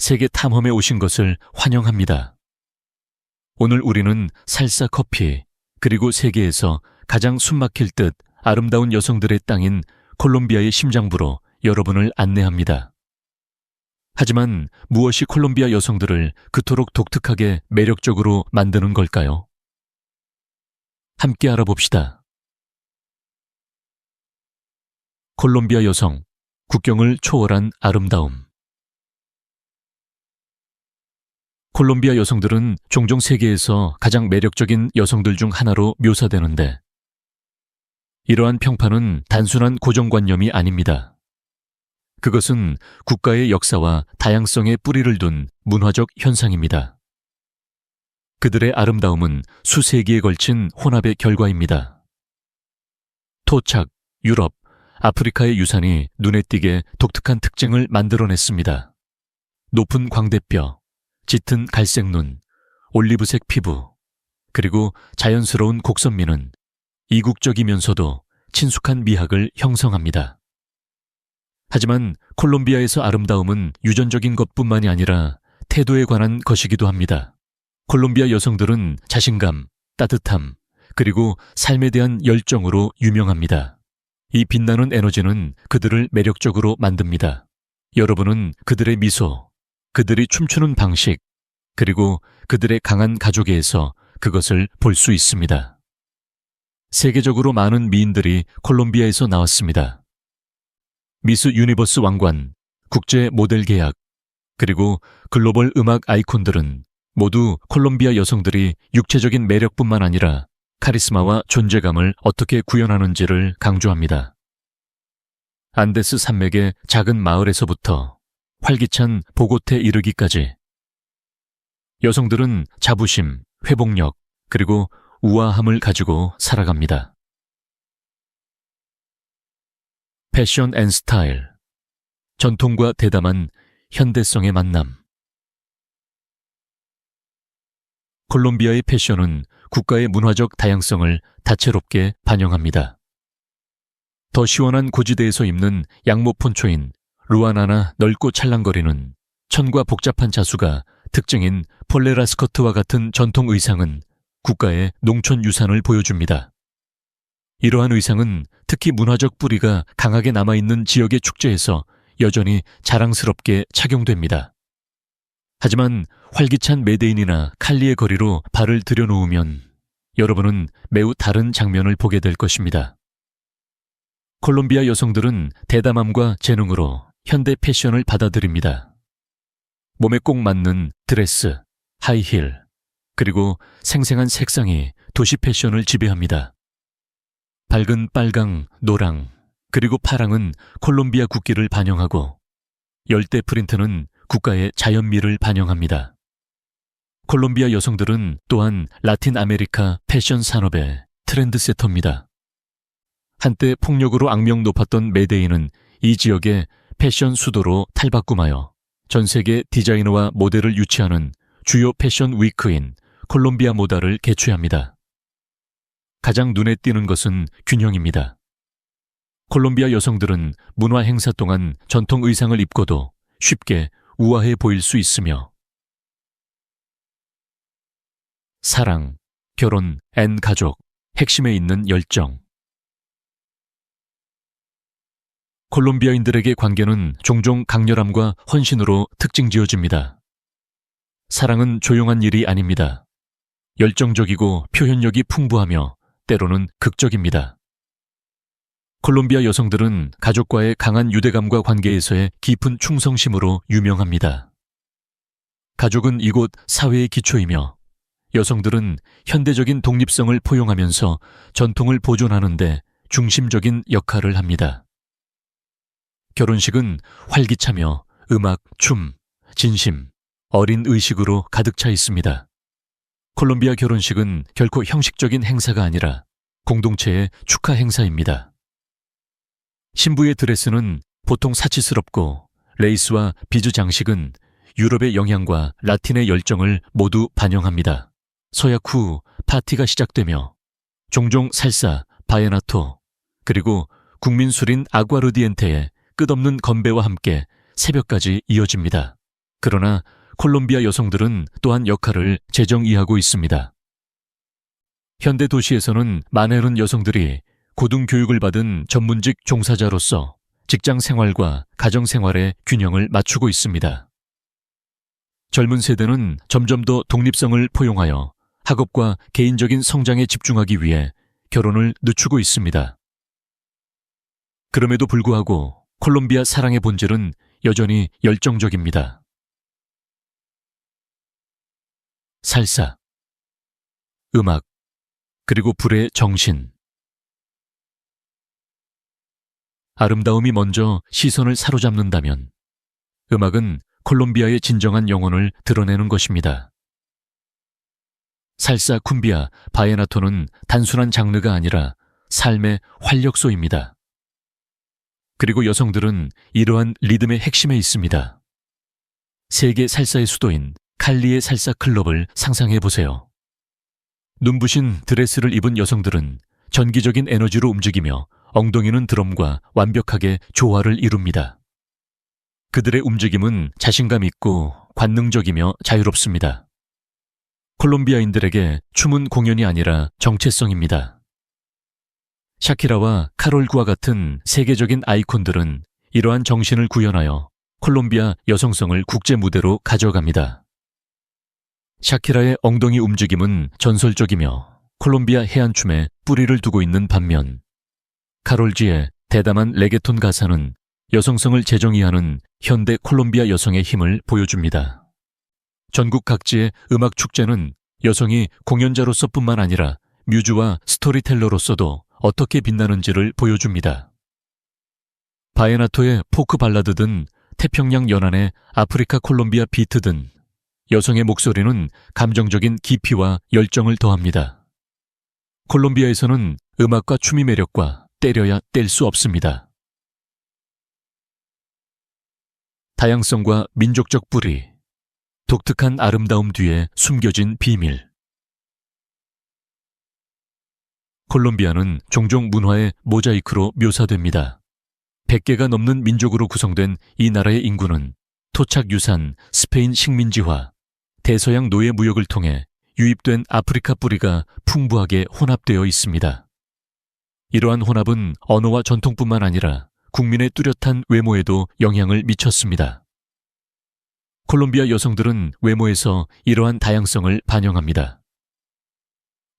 세계 탐험에 오신 것을 환영합니다. 오늘 우리는 살사 커피, 그리고 세계에서 가장 숨막힐 듯 아름다운 여성들의 땅인 콜롬비아의 심장부로 여러분을 안내합니다. 하지만 무엇이 콜롬비아 여성들을 그토록 독특하게 매력적으로 만드는 걸까요? 함께 알아봅시다. 콜롬비아 여성, 국경을 초월한 아름다움. 콜롬비아 여성들은 종종 세계에서 가장 매력적인 여성들 중 하나로 묘사되는데, 이러한 평판은 단순한 고정관념이 아닙니다. 그것은 국가의 역사와 다양성에 뿌리를 둔 문화적 현상입니다. 그들의 아름다움은 수세기에 걸친 혼합의 결과입니다. 토착, 유럽, 아프리카의 유산이 눈에 띄게 독특한 특징을 만들어냈습니다. 높은 광대뼈, 짙은 갈색 눈, 올리브색 피부, 그리고 자연스러운 곡선미는 이국적이면서도 친숙한 미학을 형성합니다. 하지만 콜롬비아에서 아름다움은 유전적인 것뿐만이 아니라 태도에 관한 것이기도 합니다. 콜롬비아 여성들은 자신감, 따뜻함, 그리고 삶에 대한 열정으로 유명합니다. 이 빛나는 에너지는 그들을 매력적으로 만듭니다. 여러분은 그들의 미소, 그들이 춤추는 방식, 그리고 그들의 강한 가족애에서 그것을 볼 수 있습니다. 세계적으로 많은 미인들이 콜롬비아에서 나왔습니다. 미스 유니버스 왕관, 국제 모델 계약, 그리고 글로벌 음악 아이콘들은 모두 콜롬비아 여성들이 육체적인 매력뿐만 아니라 카리스마와 존재감을 어떻게 구현하는지를 강조합니다. 안데스 산맥의 작은 마을에서부터 활기찬 보고테 이르기까지 여성들은 자부심, 회복력, 그리고 우아함을 가지고 살아갑니다. 패션 앤 스타일, 전통과 대담한 현대성의 만남. 콜롬비아의 패션은 국가의 문화적 다양성을 다채롭게 반영합니다. 더 시원한 고지대에서 입는 양모 폰초인 루아나나 넓고 찰랑거리는 천과 복잡한 자수가 특징인 폴레라 스커트와 같은 전통 의상은 국가의 농촌 유산을 보여줍니다. 이러한 의상은 특히 문화적 뿌리가 강하게 남아있는 지역의 축제에서 여전히 자랑스럽게 착용됩니다. 하지만 활기찬 메데인이나 칼리의 거리로 발을 들여놓으면 여러분은 매우 다른 장면을 보게 될 것입니다. 콜롬비아 여성들은 대담함과 재능으로 현대 패션을 받아들입니다. 몸에 꼭 맞는 드레스, 하이힐, 그리고 생생한 색상이 도시 패션을 지배합니다. 밝은 빨강, 노랑, 그리고 파랑은 콜롬비아 국기를 반영하고 열대 프린트는 국가의 자연미를 반영합니다. 콜롬비아 여성들은 또한 라틴 아메리카 패션 산업의 트렌드세터입니다. 한때 폭력으로 악명 높았던 메데인은 이 지역의 패션 수도로 탈바꿈하여 전 세계 디자이너와 모델을 유치하는 주요 패션 위크인 콜롬비아 모다를 개최합니다. 가장 눈에 띄는 것은 균형입니다. 콜롬비아 여성들은 문화 행사 동안 전통 의상을 입고도 쉽게 우아해 보일 수 있으며 사랑, 결혼, 앤 가족, 핵심에 있는 열정. 콜롬비아인들에게 관계는 종종 강렬함과 헌신으로 특징 지어집니다. 사랑은 조용한 일이 아닙니다. 열정적이고 표현력이 풍부하며 때로는 극적입니다. 콜롬비아 여성들은 가족과의 강한 유대감과 관계에서의 깊은 충성심으로 유명합니다. 가족은 이곳 사회의 기초이며 여성들은 현대적인 독립성을 포용하면서 전통을 보존하는 데 중심적인 역할을 합니다. 결혼식은 활기차며 음악, 춤, 진심, 어린 의식으로 가득 차 있습니다. 콜롬비아 결혼식은 결코 형식적인 행사가 아니라 공동체의 축하 행사입니다. 신부의 드레스는 보통 사치스럽고 레이스와 비즈 장식은 유럽의 영향과 라틴의 열정을 모두 반영합니다. 서약 후 파티가 시작되며 종종 살사, 바에나토, 그리고 국민술인 아구아르디엔테의 끝없는 건배와 함께 새벽까지 이어집니다. 그러나 콜롬비아 여성들은 또한 역할을 재정의하고 있습니다. 현대 도시에서는 많은 여성들이 고등교육을 받은 전문직 종사자로서 직장 생활과 가정 생활의 균형을 맞추고 있습니다. 젊은 세대는 점점 더 독립성을 포용하여 학업과 개인적인 성장에 집중하기 위해 결혼을 늦추고 있습니다. 그럼에도 불구하고 콜롬비아 사랑의 본질은 여전히 열정적입니다. 살사, 음악, 그리고 불의 정신. 아름다움이 먼저 시선을 사로잡는다면 음악은 콜롬비아의 진정한 영혼을 드러내는 것입니다. 살사, 쿰비아, 바에나토는 단순한 장르가 아니라 삶의 활력소입니다. 그리고 여성들은 이러한 리듬의 핵심에 있습니다. 세계 살사의 수도인 칼리의 살사 클럽을 상상해 보세요. 눈부신 드레스를 입은 여성들은 전기적인 에너지로 움직이며 엉덩이는 드럼과 완벽하게 조화를 이룹니다. 그들의 움직임은 자신감 있고 관능적이며 자유롭습니다. 콜롬비아인들에게 춤은 공연이 아니라 정체성입니다. 샤키라와 카롤구와 같은 세계적인 아이콘들은 이러한 정신을 구현하여 콜롬비아 여성성을 국제 무대로 가져갑니다. 샤키라의 엉덩이 움직임은 전설적이며 콜롬비아 해안춤에 뿌리를 두고 있는 반면 카롤지의 대담한 레게톤 가사는 여성성을 재정의하는 현대 콜롬비아 여성의 힘을 보여줍니다. 전국 각지의 음악 축제는 여성이 공연자로서뿐만 아니라 뮤즈와 스토리텔러로서도 어떻게 빛나는지를 보여줍니다. 바에나토의 포크 발라드든 태평양 연안의 아프리카 콜롬비아 비트든 여성의 목소리는 감정적인 깊이와 열정을 더합니다. 콜롬비아에서는 음악과 춤의 매력과 때려야 뗄 수 없습니다. 다양성과 민족적 뿌리, 독특한 아름다움 뒤에 숨겨진 비밀. 콜롬비아는 종종 문화의 모자이크로 묘사됩니다. 100개가 넘는 민족으로 구성된 이 나라의 인구는 토착 유산, 스페인 식민지화, 대서양 노예 무역을 통해 유입된 아프리카 뿌리가 풍부하게 혼합되어 있습니다. 이러한 혼합은 언어와 전통뿐만 아니라 국민의 뚜렷한 외모에도 영향을 미쳤습니다. 콜롬비아 여성들은 외모에서 이러한 다양성을 반영합니다.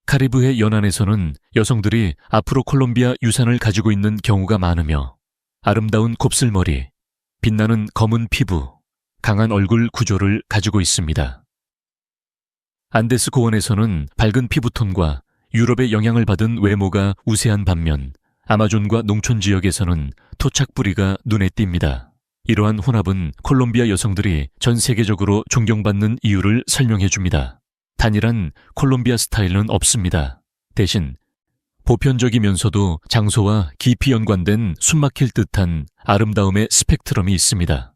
카리브해 연안에서는 여성들이 아프로 콜롬비아 유산을 가지고 있는 경우가 많으며 아름다운 곱슬머리, 빛나는 검은 피부, 강한 얼굴 구조를 가지고 있습니다. 안데스 고원에서는 밝은 피부톤과 유럽의 영향을 받은 외모가 우세한 반면 아마존과 농촌 지역에서는 토착 뿌리가 눈에 띕니다. 이러한 혼합은 콜롬비아 여성들이 전 세계적으로 존경받는 이유를 설명해 줍니다. 단일한 콜롬비아 스타일은 없습니다. 대신 보편적이면서도 장소와 깊이 연관된 숨막힐 듯한 아름다움의 스펙트럼이 있습니다.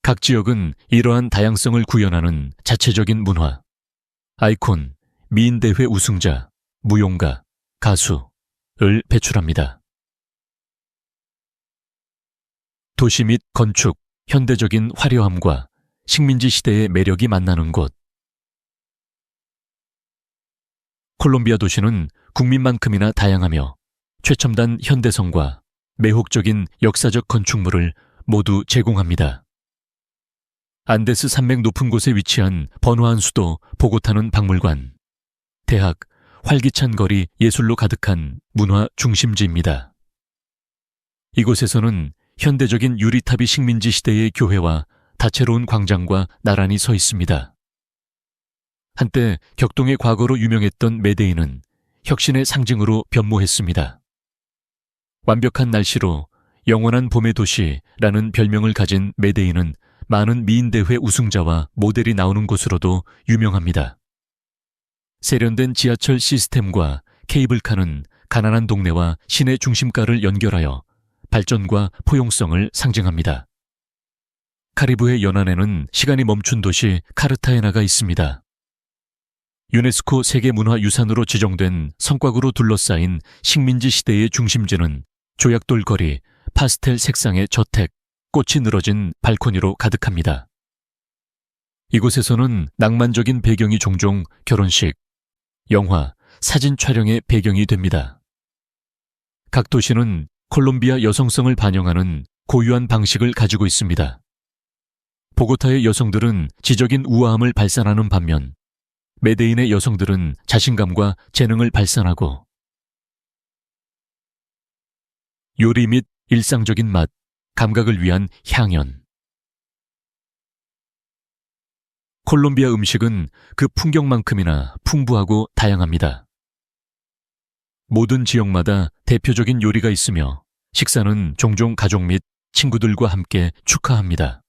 각 지역은 이러한 다양성을 구현하는 자체적인 문화, 아이콘, 미인대회 우승자, 무용가, 가수를 배출합니다. 도시 및 건축, 현대적인 화려함과 식민지 시대의 매력이 만나는 곳. 콜롬비아 도시는 국민만큼이나 다양하며 최첨단 현대성과 매혹적인 역사적 건축물을 모두 제공합니다. 안데스 산맥 높은 곳에 위치한 번화한 수도 보고타는 박물관, 대학, 활기찬 거리, 예술로 가득한 문화 중심지입니다. 이곳에서는 현대적인 유리탑이 식민지 시대의 교회와 다채로운 광장과 나란히 서 있습니다. 한때 격동의 과거로 유명했던 메데인은 혁신의 상징으로 변모했습니다. 완벽한 날씨로 영원한 봄의 도시라는 별명을 가진 메데인은 많은 미인대회 우승자와 모델이 나오는 곳으로도 유명합니다. 세련된 지하철 시스템과 케이블카는 가난한 동네와 시내 중심가를 연결하여 발전과 포용성을 상징합니다. 카리브해 연안에는 시간이 멈춘 도시 카르타헤나가 있습니다. 유네스코 세계문화유산으로 지정된 성곽으로 둘러싸인 식민지 시대의 중심지는 조약돌 거리, 파스텔 색상의 저택, 꽃이 늘어진 발코니로 가득합니다. 이곳에서는 낭만적인 배경이 종종 결혼식, 영화, 사진 촬영의 배경이 됩니다. 각 도시는 콜롬비아 여성성을 반영하는 고유한 방식을 가지고 있습니다. 보고타의 여성들은 지적인 우아함을 발산하는 반면 메데인의 여성들은 자신감과 재능을 발산하고 요리 및 일상적인 맛, 감각을 위한 향연. 콜롬비아 음식은 그 풍경만큼이나 풍부하고 다양합니다. 모든 지역마다 대표적인 요리가 있으며 식사는 종종 가족 및 친구들과 함께 축하합니다.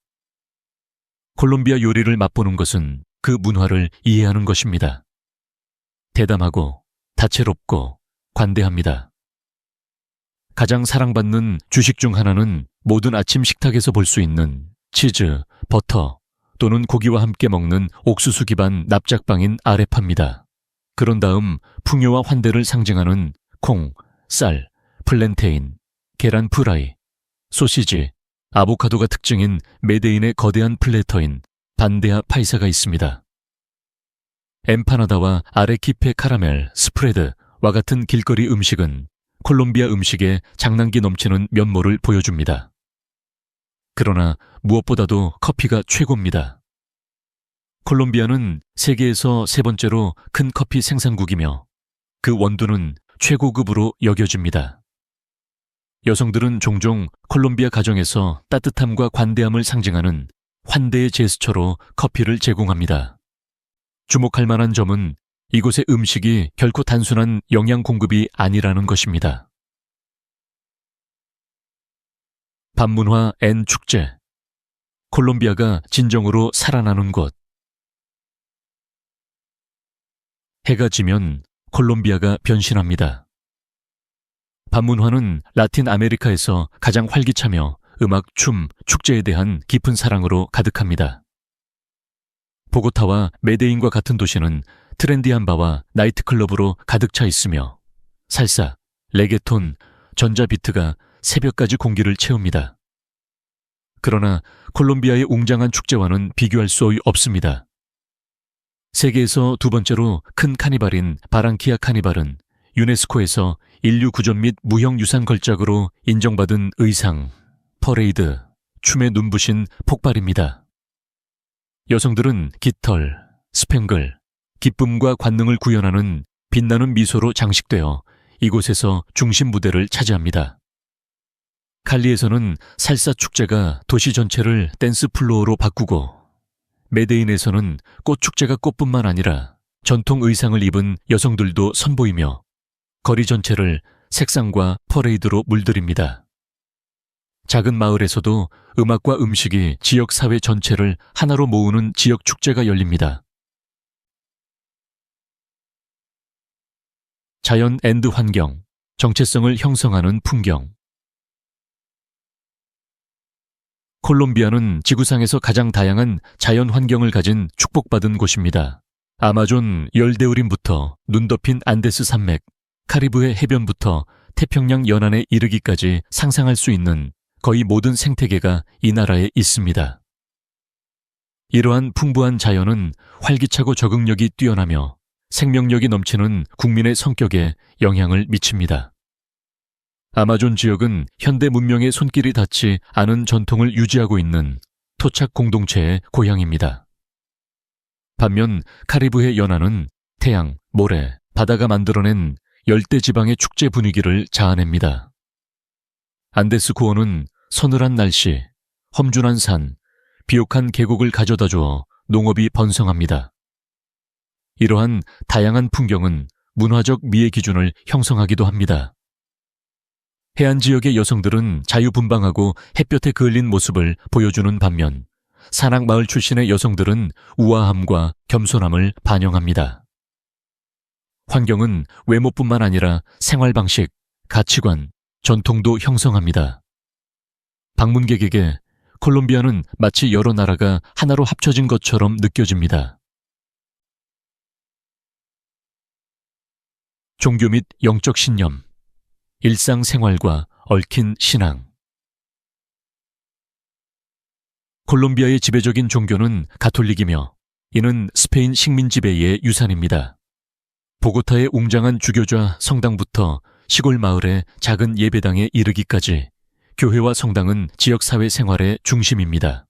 콜롬비아 요리를 맛보는 것은 그 문화를 이해하는 것입니다. 대담하고 다채롭고 관대합니다. 가장 사랑받는 주식 중 하나는 모든 아침 식탁에서 볼 수 있는 치즈, 버터 또는 고기와 함께 먹는 옥수수 기반 납작빵인 아레파입니다. 그런 다음 풍요와 환대를 상징하는 콩, 쌀, 플랜테인, 계란 프라이, 소시지, 아보카도가 특징인 메데인의 거대한 플래터인 반데아 파이사가 있습니다. 엠파나다와 아레키페 카라멜, 스프레드와 같은 길거리 음식은 콜롬비아 음식의 장난기 넘치는 면모를 보여줍니다. 그러나 무엇보다도 커피가 최고입니다. 콜롬비아는 세계에서 세 번째로 큰 커피 생산국이며 그 원두는 최고급으로 여겨집니다. 여성들은 종종 콜롬비아 가정에서 따뜻함과 관대함을 상징하는 환대의 제스처로 커피를 제공합니다. 주목할 만한 점은 이곳의 음식이 결코 단순한 영양 공급이 아니라는 것입니다. 반문화 앤 축제. 콜롬비아가 진정으로 살아나는 곳. 해가 지면 콜롬비아가 변신합니다. 반문화는 라틴 아메리카에서 가장 활기차며 음악, 춤, 축제에 대한 깊은 사랑으로 가득합니다. 보고타와 메데인과 같은 도시는 트렌디한 바와 나이트클럽으로 가득 차 있으며 살사, 레게톤, 전자비트가 새벽까지 공기를 채웁니다. 그러나 콜롬비아의 웅장한 축제와는 비교할 수 없습니다. 세계에서 두 번째로 큰 카니발인 바랑키아 카니발은 유네스코에서 인류 구전 및 무형유산 걸작으로 인정받은 의상, 퍼레이드, 춤에 눈부신 폭발입니다. 여성들은 깃털, 스팽글, 기쁨과 관능을 구현하는 빛나는 미소로 장식되어 이곳에서 중심 무대를 차지합니다. 칼리에서는 살사 축제가 도시 전체를 댄스 플로어로 바꾸고 메데인에서는 꽃 축제가 꽃뿐만 아니라 전통 의상을 입은 여성들도 선보이며 거리 전체를 색상과 퍼레이드로 물들입니다. 작은 마을에서도 음악과 음식이 지역 사회 전체를 하나로 모으는 지역 축제가 열립니다. 자연 앤드 환경, 정체성을 형성하는 풍경. 콜롬비아는 지구상에서 가장 다양한 자연 환경을 가진 축복받은 곳입니다. 아마존 열대우림부터 눈 덮인 안데스 산맥, 카리브해 해변부터 태평양 연안에 이르기까지 상상할 수 있는 거의 모든 생태계가 이 나라에 있습니다. 이러한 풍부한 자연은 활기차고 적응력이 뛰어나며 생명력이 넘치는 국민의 성격에 영향을 미칩니다. 아마존 지역은 현대 문명의 손길이 닿지 않은 전통을 유지하고 있는 토착 공동체의 고향입니다. 반면 카리브해 연안은 태양, 모래, 바다가 만들어낸 열대지방의 축제 분위기를 자아냅니다. 안데스 고원은 서늘한 날씨, 험준한 산, 비옥한 계곡을 가져다 주어 농업이 번성합니다. 이러한 다양한 풍경은 문화적 미의 기준을 형성하기도 합니다. 해안 지역의 여성들은 자유분방하고 햇볕에 그을린 모습을 보여주는 반면 산악 마을 출신의 여성들은 우아함과 겸손함을 반영합니다. 환경은 외모뿐만 아니라 생활 방식, 가치관, 전통도 형성합니다. 방문객에게 콜롬비아는 마치 여러 나라가 하나로 합쳐진 것처럼 느껴집니다. 종교 및 영적 신념, 일상생활과 얽힌 신앙. 콜롬비아의 지배적인 종교는 가톨릭이며 이는 스페인 식민 지배의 유산입니다. 보고타의 웅장한 주교좌 성당부터 시골 마을의 작은 예배당에 이르기까지 교회와 성당은 지역사회 생활의 중심입니다.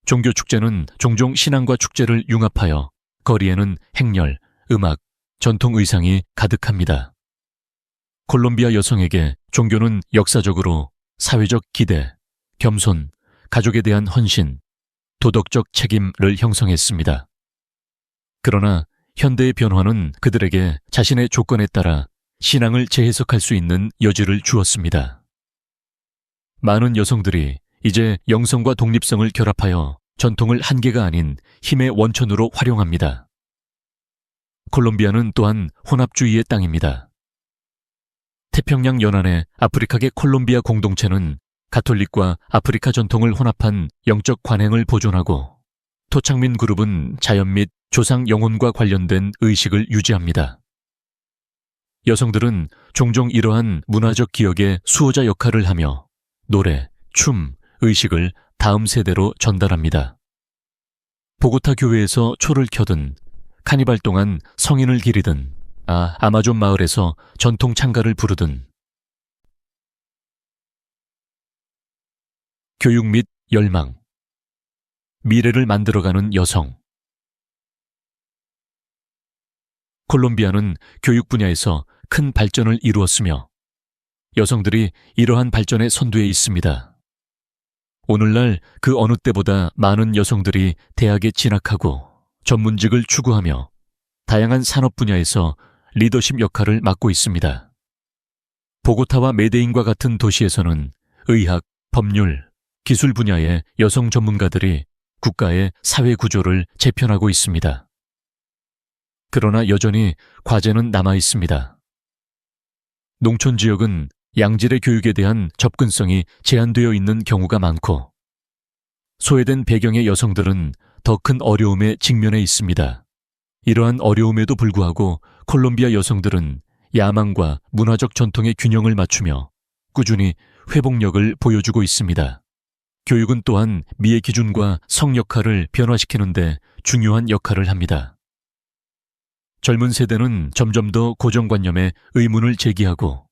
종교축제는 종종 신앙과 축제를 융합하여 거리에는 행렬, 음악, 전통 의상이 가득합니다. 콜롬비아 여성에게 종교는 역사적으로 사회적 기대, 겸손, 가족에 대한 헌신, 도덕적 책임을 형성했습니다. 그러나 현대의 변화는 그들에게 자신의 조건에 따라 신앙을 재해석할 수 있는 여지를 주었습니다. 많은 여성들이 이제 영성과 독립성을 결합하여 전통을 한계가 아닌 힘의 원천으로 활용합니다. 콜롬비아는 또한 혼합주의의 땅입니다. 태평양 연안의 아프리카계 콜롬비아 공동체는 가톨릭과 아프리카 전통을 혼합한 영적 관행을 보존하고 토착민 그룹은 자연 및 조상 영혼과 관련된 의식을 유지합니다. 여성들은 종종 이러한 문화적 기억의 수호자 역할을 하며 노래, 춤, 의식을 다음 세대로 전달합니다. 보고타 교회에서 초를 켜든 카니발 동안 성인을 기리든 아마존 마을에서 전통 찬가를 부르든 교육 및 열망 미래를 만들어가는 여성 콜롬비아는 교육 분야에서 큰 발전을 이루었으며 여성들이 이러한 발전의 선두에 있습니다. 오늘날 그 어느 때보다 많은 여성들이 대학에 진학하고 전문직을 추구하며 다양한 산업 분야에서 리더십 역할을 맡고 있습니다. 보고타와 메데인과 같은 도시에서는 의학, 법률, 기술 분야의 여성 전문가들이 국가의 사회 구조를 재편하고 있습니다. 그러나 여전히 과제는 남아 있습니다. 농촌 지역은 양질의 교육에 대한 접근성이 제한되어 있는 경우가 많고 소외된 배경의 여성들은 더 큰 어려움에 직면해 있습니다. 이러한 어려움에도 불구하고 콜롬비아 여성들은 야망과 문화적 전통의 균형을 맞추며 꾸준히 회복력을 보여주고 있습니다. 교육은 또한 미의 기준과 성 역할을 변화시키는데 중요한 역할을 합니다. 젊은 세대는 점점 더 고정관념에 의문을 제기하고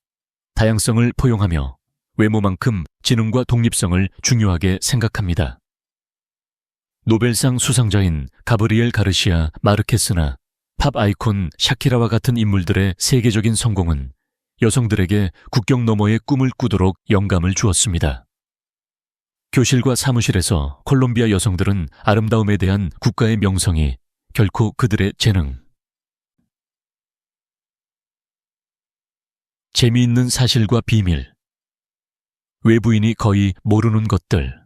다양성을 포용하며 외모만큼 지능과 독립성을 중요하게 생각합니다. 노벨상 수상자인 가브리엘 가르시아 마르케스나 팝 아이콘 샤키라와 같은 인물들의 세계적인 성공은 여성들에게 국경 너머의 꿈을 꾸도록 영감을 주었습니다. 교실과 사무실에서 콜롬비아 여성들은 아름다움에 대한 국가의 명성이 결코 그들의 재능, 재미있는 사실과 비밀, 외부인이 거의 모르는 것들.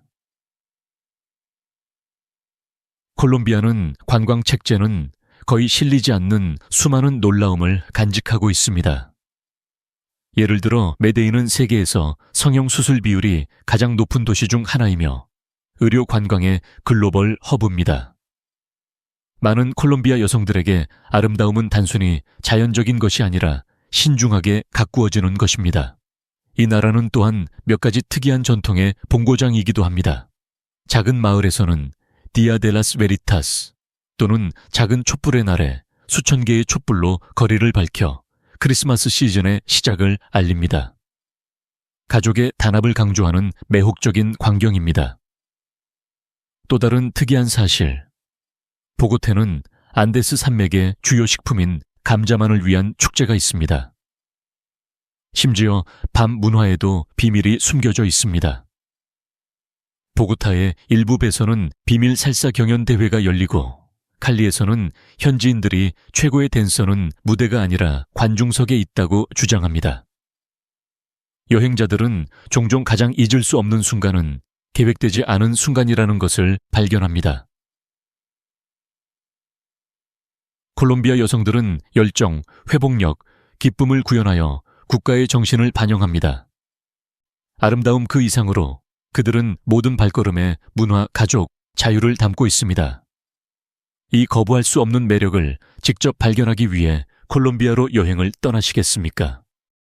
콜롬비아는 관광 책제는 거의 실리지 않는 수많은 놀라움을 간직하고 있습니다. 예를 들어 메데인은 세계에서 성형수술 비율이 가장 높은 도시 중 하나이며 의료 관광의 글로벌 허브입니다. 많은 콜롬비아 여성들에게 아름다움은 단순히 자연적인 것이 아니라 신중하게 가꾸어지는 것입니다. 이 나라는 또한 몇 가지 특이한 전통의 본고장이기도 합니다. 작은 마을에서는 디아 데 라스 베리타스 또는 작은 촛불의 날에 수천 개의 촛불로 거리를 밝혀 크리스마스 시즌의 시작을 알립니다. 가족의 단합을 강조하는 매혹적인 광경입니다. 또 다른 특이한 사실, 보고테는 안데스 산맥의 주요 식품인 감자만을 위한 축제가 있습니다. 심지어 밤 문화에도 비밀이 숨겨져 있습니다. 보고타의 일부 배에서는 비밀 살사 경연 대회가 열리고 칼리에서는 현지인들이 최고의 댄서는 무대가 아니라 관중석에 있다고 주장합니다. 여행자들은 종종 가장 잊을 수 없는 순간은 계획되지 않은 순간이라는 것을 발견합니다. 콜롬비아 여성들은 열정, 회복력, 기쁨을 구현하여 국가의 정신을 반영합니다. 아름다움 그 이상으로 그들은 모든 발걸음에 문화, 가족, 자유를 담고 있습니다. 이 거부할 수 없는 매력을 직접 발견하기 위해 콜롬비아로 여행을 떠나시겠습니까?